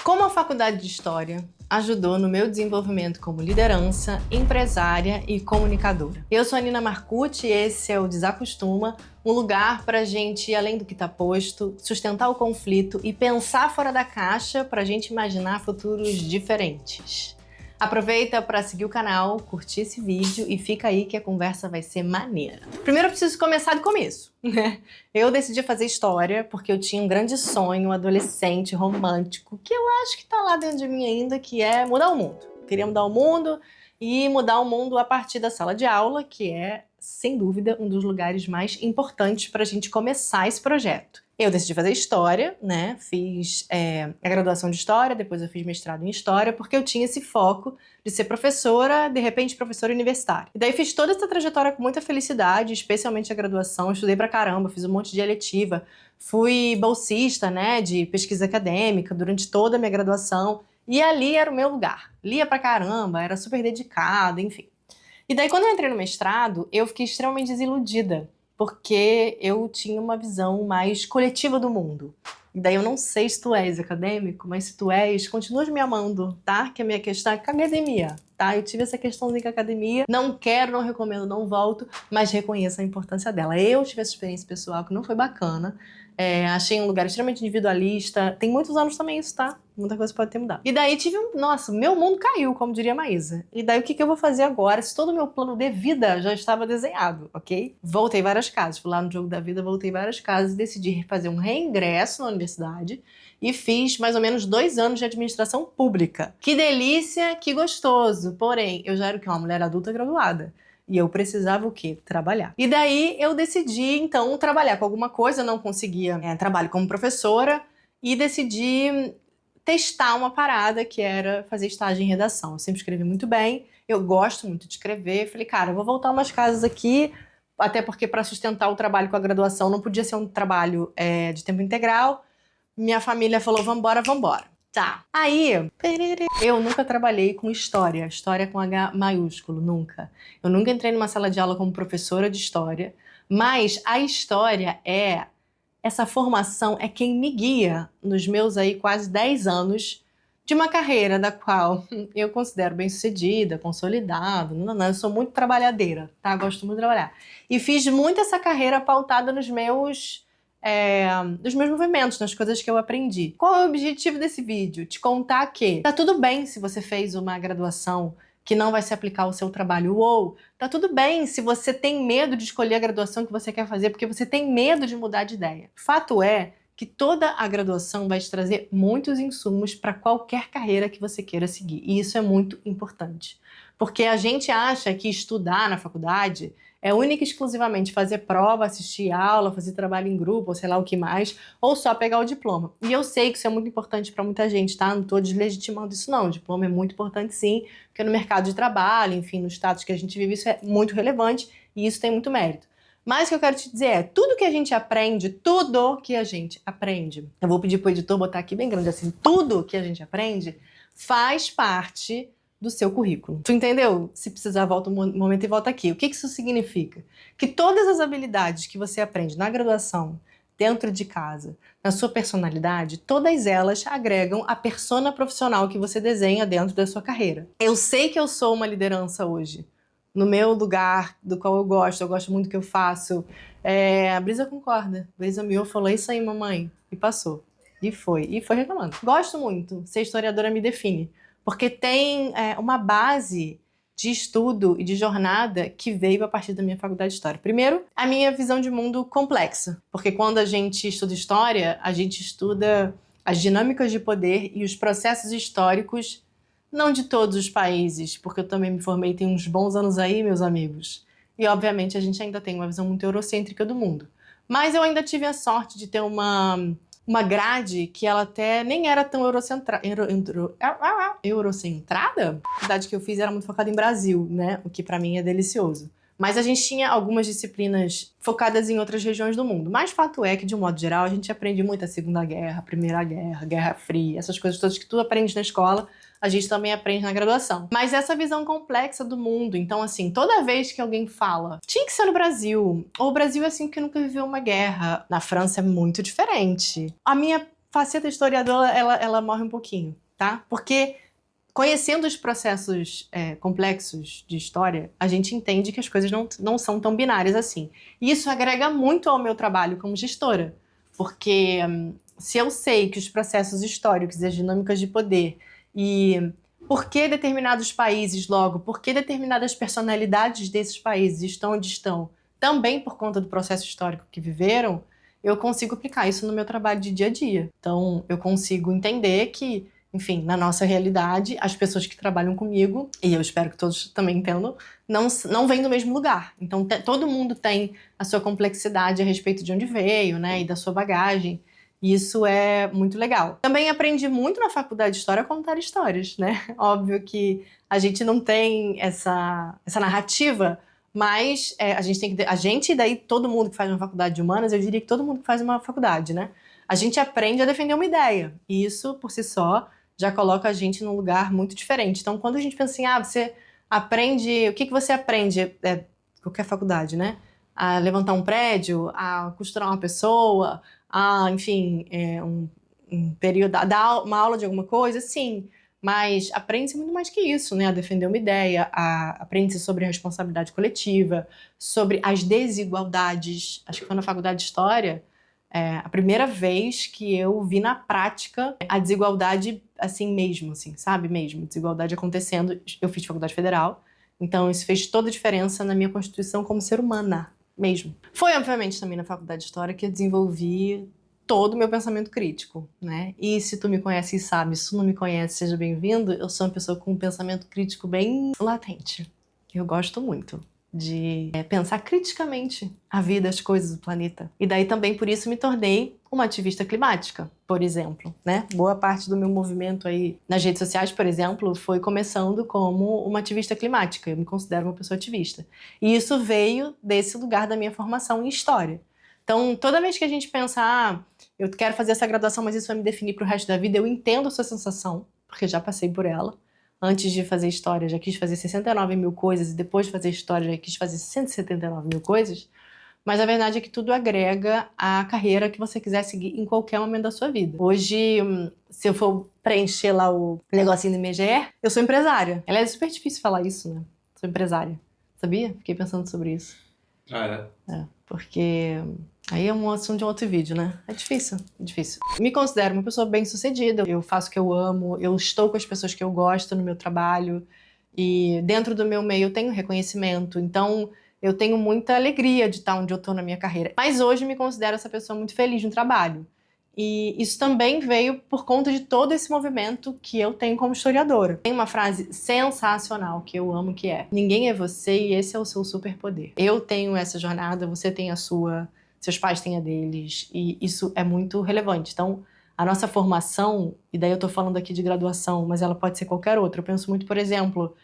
Como a faculdade de História ajudou no meu desenvolvimento como liderança, empresária e comunicadora. Eu sou a Nina Marcucci e esse é o Desacostuma, um lugar para a gente ir além do que está posto, sustentar o conflito e pensar fora da caixa para a gente imaginar futuros diferentes. Aproveita para seguir o canal, curtir esse vídeo e fica aí que a conversa vai ser maneira. Primeiro eu preciso começar do começo, né? Eu decidi fazer história porque eu tinha um grande sonho adolescente, romântico, que eu acho que tá lá dentro de mim ainda, que é mudar o mundo. Eu queria mudar o mundo e mudar o mundo a partir da sala de aula, que é, sem dúvida, um dos lugares mais importantes para a gente começar esse projeto. Eu decidi fazer História, né? Fiz a graduação de História, depois eu fiz mestrado em História, porque eu tinha esse foco de ser professora, de repente professora universitária. E daí fiz toda essa trajetória com muita felicidade, especialmente a graduação, estudei pra caramba, fiz um monte de eletiva, fui bolsista, né, de pesquisa acadêmica durante toda a minha graduação, e ali era o meu lugar. Lia pra caramba, era super dedicada, enfim. E daí quando eu entrei no mestrado, eu fiquei extremamente desiludida, porque eu tinha uma visão mais coletiva do mundo. E daí eu não sei se tu és acadêmico, mas se tu és, continuas me amando, tá? Que a minha questão é com a academia, tá? Eu tive essa questãozinha com a academia, não quero, não recomendo, não volto, mas reconheço a importância dela. Eu tive essa experiência pessoal que não foi bacana, achei um lugar extremamente individualista, tem muitos anos também isso, tá? Muita coisa pode ter mudado. E daí tive nossa, meu mundo caiu, como diria a Maísa. E daí o que eu vou fazer agora, se todo o meu plano de vida já estava desenhado, ok? Voltei várias casas, fui lá no Jogo da Vida, voltei várias casas e decidi fazer um reingresso na universidade e fiz mais ou menos 2 anos de administração pública. Que delícia, que gostoso! Porém, eu já era uma mulher adulta graduada. E eu precisava o quê? Trabalhar. E daí eu decidi, então, trabalhar com alguma coisa, não conseguia trabalho como professora, e decidi testar uma parada que era fazer estágio em redação. Eu sempre escrevi muito bem, eu gosto muito de escrever. Falei, cara, eu vou voltar umas casas aqui, até porque para sustentar o trabalho com a graduação não podia ser um trabalho de tempo integral. Minha família falou, vambora, vambora. Tá. Aí, eu nunca trabalhei com história com H maiúsculo, nunca. Eu nunca entrei numa sala de aula como professora de história, mas a história essa formação é quem me guia nos meus aí quase 10 anos de uma carreira da qual eu considero bem-sucedida, consolidada, eu sou muito trabalhadeira, tá? Gosto muito de trabalhar. E fiz muito essa carreira pautada nos meus movimentos, nas coisas que eu aprendi. Qual é o objetivo desse vídeo? Te contar que tá tudo bem se você fez uma graduação que não vai se aplicar ao seu trabalho, ou tá tudo bem se você tem medo de escolher a graduação que você quer fazer porque você tem medo de mudar de ideia. Fato é que toda a graduação vai te trazer muitos insumos para qualquer carreira que você queira seguir, e isso é muito importante. Porque a gente acha que estudar na faculdade é única e exclusivamente fazer prova, assistir aula, fazer trabalho em grupo, ou sei lá o que mais, ou só pegar o diploma. E eu sei que isso é muito importante para muita gente, tá? Não tô deslegitimando isso não, o diploma é muito importante sim, porque no mercado de trabalho, enfim, no status que a gente vive, isso é muito relevante e isso tem muito mérito. Mas o que eu quero te dizer é, tudo que a gente aprende, eu vou pedir pro editor botar aqui bem grande assim, tudo que a gente aprende faz parte do seu currículo. Tu entendeu? Se precisar, volta um momento e volta aqui. O que isso significa? Que todas as habilidades que você aprende na graduação, dentro de casa, na sua personalidade, todas elas agregam a persona profissional que você desenha dentro da sua carreira. Eu sei que eu sou uma liderança hoje, no meu lugar, do qual eu gosto muito do que eu faço. A Brisa concorda. A Brisa me falou, isso aí, mamãe. E passou. E foi reclamando. Gosto muito. Ser historiadora me define. Porque tem uma base de estudo e de jornada que veio a partir da minha faculdade de História. Primeiro, a minha visão de mundo complexa. Porque quando a gente estuda História, a gente estuda as dinâmicas de poder e os processos históricos, não de todos os países, porque eu também me formei tem uns bons anos aí, meus amigos. E, obviamente, a gente ainda tem uma visão muito eurocêntrica do mundo. Mas eu ainda tive a sorte de ter uma grade que ela até nem era tão eurocentrada. A faculdade que eu fiz era muito focada em Brasil, né? O que pra mim é delicioso. Mas a gente tinha algumas disciplinas focadas em outras regiões do mundo. Mas fato é que, de um modo geral, a gente aprende muito a Segunda Guerra, a Primeira Guerra, Guerra Fria, essas coisas todas que tu aprende na escola, a gente também aprende na graduação. Mas essa visão complexa do mundo, então assim, toda vez que alguém fala, tinha que ser no Brasil, ou o Brasil é assim porque nunca viveu uma guerra, na França é muito diferente. A minha faceta historiadora, ela morre um pouquinho, tá? Porque conhecendo os processos complexos de história, a gente entende que as coisas não são tão binárias assim. E isso agrega muito ao meu trabalho como gestora, porque se eu sei que os processos históricos e as dinâmicas de poder e por que determinados países, logo, por que determinadas personalidades desses países estão onde estão, também por conta do processo histórico que viveram, eu consigo aplicar isso no meu trabalho de dia a dia. Então, eu consigo entender que, enfim, na nossa realidade, as pessoas que trabalham comigo, e eu espero que todos também entendam, não vêm do mesmo lugar. Então, todo mundo tem a sua complexidade a respeito de onde veio, né, e da sua bagagem. E isso é muito legal. Também aprendi muito na faculdade de História a contar histórias, né? Óbvio que a gente não tem essa narrativa, mas a gente e daí todo mundo que faz uma faculdade de humanas, eu diria que todo mundo que faz uma faculdade, né? A gente aprende a defender uma ideia. E isso, por si só, já coloca a gente num lugar muito diferente. Então, quando a gente pensa assim, você aprende... O que você aprende? Qualquer faculdade, né? A levantar um prédio, a costurar uma pessoa, enfim, um período, dar uma aula de alguma coisa, sim. Mas aprende-se muito mais que isso, né? A defender uma ideia, aprende-se sobre a responsabilidade coletiva, sobre as desigualdades. Acho que foi na faculdade de História a primeira vez que eu vi na prática a desigualdade assim mesmo, assim, sabe? Mesmo, desigualdade acontecendo. Eu fiz faculdade federal, então isso fez toda a diferença na minha constituição como ser humana, mesmo. Foi, obviamente, também na faculdade de História que eu desenvolvi todo o meu pensamento crítico, né? E se tu me conhece e sabe, se tu não me conhece, seja bem-vindo, eu sou uma pessoa com um pensamento crítico bem latente. Eu gosto muito de pensar criticamente a vida, as coisas do planeta. E daí também por isso me tornei uma ativista climática, por exemplo, né? Boa parte do meu movimento aí nas redes sociais, por exemplo, foi começando como uma ativista climática. Eu me considero uma pessoa ativista. E isso veio desse lugar da minha formação em história. Então, toda vez que a gente pensa, eu quero fazer essa graduação, mas isso vai me definir para o resto da vida, eu entendo a sua sensação, porque já passei por ela. Antes de fazer história, já quis fazer 69 mil coisas, e depois de fazer história, já quis fazer 179 mil coisas. Mas a verdade é que tudo agrega à carreira que você quiser seguir em qualquer momento da sua vida. Hoje, se eu for preencher lá o negocinho do IBGE, eu sou empresária. Ela é super difícil falar isso, né? Sou empresária. Sabia? Fiquei pensando sobre isso. Porque aí é um assunto de um outro vídeo, né? É difícil, é difícil. Me considero uma pessoa bem-sucedida. Eu faço o que eu amo, eu estou com as pessoas que eu gosto no meu trabalho. E dentro do meu meio eu tenho reconhecimento. Então, eu tenho muita alegria de estar onde eu estou na minha carreira. Mas hoje me considero essa pessoa muito feliz no trabalho. E isso também veio por conta de todo esse movimento que eu tenho como historiadora. Tem uma frase sensacional que eu amo, que é: ninguém é você e esse é o seu superpoder. Eu tenho essa jornada, você tem a sua, seus pais têm a deles, e isso é muito relevante. Então, a nossa formação, e daí eu tô falando aqui de graduação, mas ela pode ser qualquer outra. Eu penso muito, por exemplo,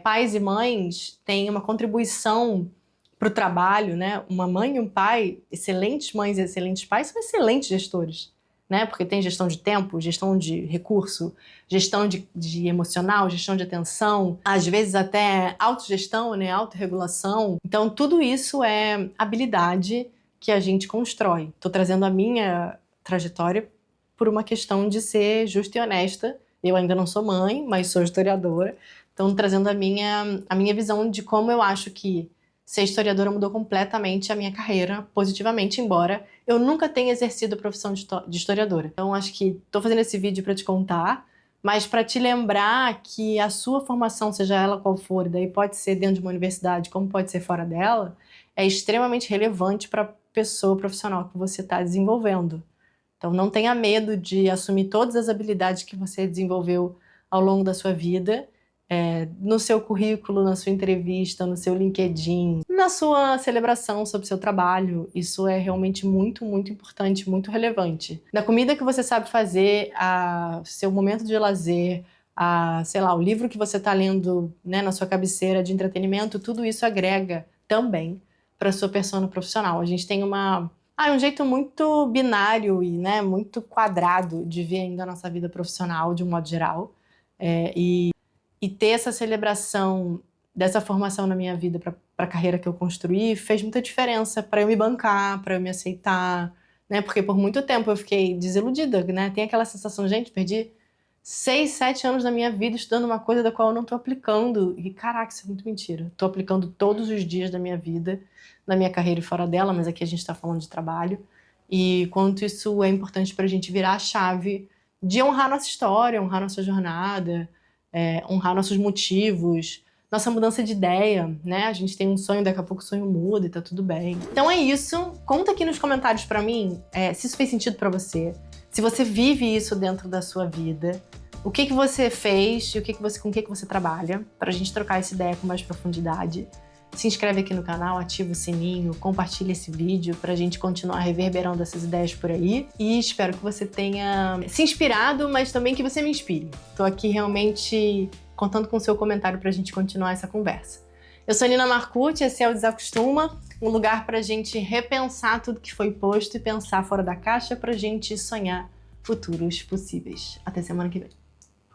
pais e mães têm uma contribuição para o trabalho, né? Uma mãe e um pai, excelentes mães e excelentes pais, são excelentes gestores, né? Porque tem gestão de tempo, gestão de recurso, gestão de emocional, gestão de atenção, às vezes até autogestão, né? Autorregulação. Então, tudo isso é habilidade que a gente constrói. Estou trazendo a minha trajetória por uma questão de ser justa e honesta. Eu ainda não sou mãe, mas sou historiadora. Então, trazendo a minha visão de como eu acho que ser historiadora mudou completamente a minha carreira, positivamente, embora eu nunca tenha exercido a profissão de historiadora. Então, acho que estou fazendo esse vídeo para te contar, mas para te lembrar que a sua formação, seja ela qual for, daí pode ser dentro de uma universidade, como pode ser fora dela, é extremamente relevante para a pessoa profissional que você está desenvolvendo. Então, não tenha medo de assumir todas as habilidades que você desenvolveu ao longo da sua vida, no seu currículo, na sua entrevista, no seu LinkedIn, na sua celebração sobre o seu trabalho. Isso é realmente muito, muito importante, muito relevante. Da comida que você sabe fazer, seu momento de lazer, sei lá, o livro que você está lendo, né, na sua cabeceira de entretenimento, tudo isso agrega também para a sua persona profissional. A gente tem um jeito muito binário e, né, muito quadrado de ver ainda a nossa vida profissional, de um modo geral. E ter essa celebração dessa formação na minha vida para a carreira que eu construí fez muita diferença para eu me bancar, para eu me aceitar, né? Porque por muito tempo eu fiquei desiludida, né? Tem aquela sensação, gente, perdi 6, 7 anos da minha vida estudando uma coisa da qual eu não tô aplicando. E caraca, isso é muito mentira. Tô aplicando todos os dias da minha vida, na minha carreira e fora dela, mas aqui a gente tá falando de trabalho. E quanto isso é importante pra gente virar a chave de honrar nossa história, honrar nossa jornada, honrar nossos motivos, nossa mudança de ideia, né? A gente tem um sonho, daqui a pouco o sonho muda e tá tudo bem. Então é isso. Conta aqui nos comentários pra mim se isso fez sentido pra você, se você vive isso dentro da sua vida, o que você fez e com o que você trabalha, pra gente trocar essa ideia com mais profundidade. Se inscreve aqui no canal, ativa o sininho, compartilha esse vídeo pra gente continuar reverberando essas ideias por aí. E espero que você tenha se inspirado, mas também que você me inspire. Tô aqui realmente contando com o seu comentário pra gente continuar essa conversa. Eu sou Nina Marcucci, esse é o Desacostuma, um lugar pra gente repensar tudo que foi posto e pensar fora da caixa pra gente sonhar futuros possíveis. Até semana que vem.